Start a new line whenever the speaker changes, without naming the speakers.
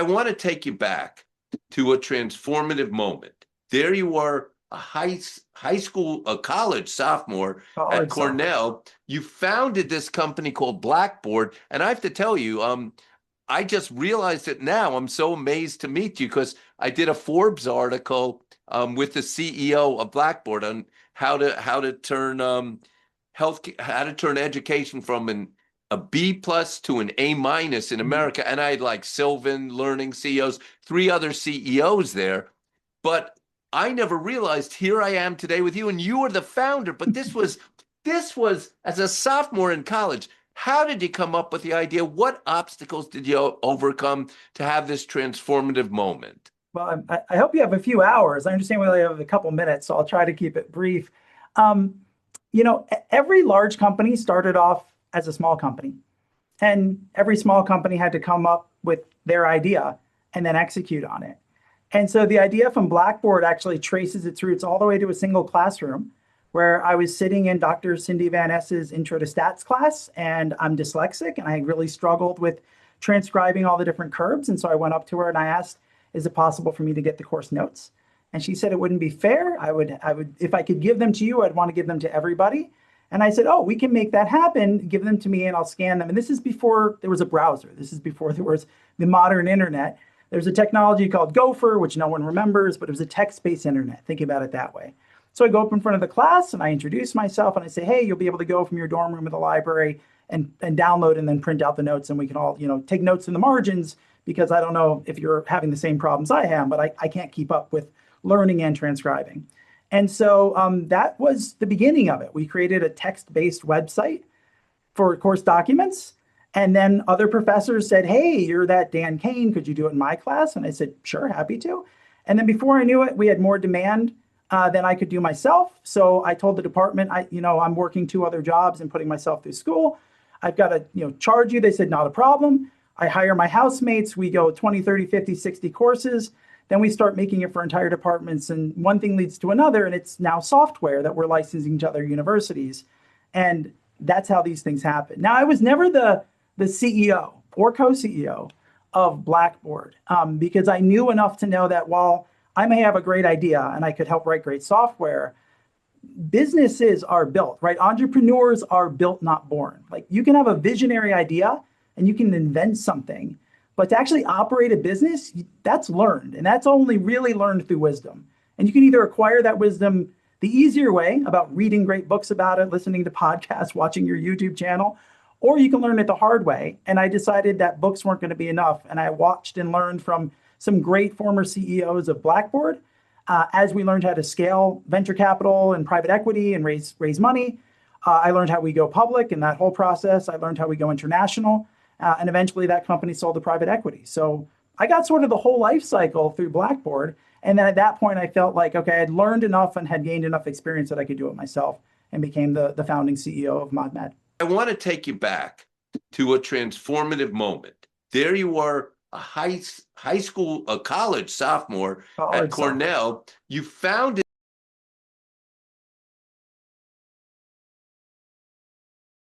I want to take you back to a transformative moment. There you are, a college sophomore at
College sophomore.
Cornell. You founded this company called Blackboard, and I have to tell you, I just realized it now. I'm so amazed to meet you because I did a Forbes article with the CEO of Blackboard on how to turn how to turn education from a B plus to an A minus in
Mhm.
America. And I had like Sylvan Learning CEOs, three other CEOs there. But I never realized here I am today with you, and you were the founder. But this was as a sophomore in college. How did you come up with the idea? What obstacles did you overcome to have this transformative moment?
Well, I hope you have a few hours. I understand we only have a couple minutes, so I'll try to keep it brief. Um, every large company started off as a small company, and every small company had to come up with their idea and then execute on it. And so the idea from Blackboard actually traces its roots all the way to a single classroom where I was sitting in Dr. Cindy Van Ess's Intro to Stats class, and I'm dyslexic, and I really struggled with transcribing all the different curbs. And so I went up to her and I asked, is it possible for me to get the course notes? And she said it wouldn't be fair. I would, if I could give them to you, I'd want to give them to everybody. And I said, oh, we can make that happen. Give them to me and I'll scan them. And this is before there was a browser. This is before there was the modern internet. There's a technology called Gopher, which no one remembers, but it was a text-based internet. Think about it that way. So I go up in front of the class and I introduce myself and I say, hey, you'll be able to go from your dorm room to the library and download and then print out the notes, and we can all, take notes in the margins, because I don't know if you're having the same problems I am, but I can't keep up with learning and transcribing. And so that was the beginning of it. We created a text-based website for course documents. And then other professors said, hey, you're that Dan Kane, could you do it in my class? And I said, sure, happy to. And then before I knew it, we had more demand than I could do myself. So I told the department, I'm working two other jobs and putting myself through school. I've got to, charge you. They said, not a problem. I hire my housemates. We go 20, 30, 50, 60 courses. Then we start making it for entire departments. And one thing leads to another. And it's now software that we're licensing to other universities. And that's how these things happen. Now, I was never the CEO or co-CEO of Blackboard, because I knew enough to know that while I may have a great idea and I could help write great software, businesses are built, right? Entrepreneurs are built, not born. Like, you can have a visionary idea and you can invent something, but to actually operate a business, that's learned. And that's only really learned through wisdom. And you can either acquire that wisdom the easier way, about reading great books about it, listening to podcasts, watching your YouTube channel, or you can learn it the hard way. And I decided that books weren't going to be enough. And I watched and learned from some great former CEOs of Blackboard as we learned how to scale venture capital and private equity and raise money. I learned how we go public in that whole process. I learned how we go international. And eventually that company sold to private equity. So I got sort of the whole life cycle through Blackboard. And then at that point, I felt like, okay, I had learned enough and had gained enough experience that I could do it myself, and became the founding CEO of ModMed.
I want to take you back to a transformative moment. There you are, a college sophomore at
College software.
Cornell. You founded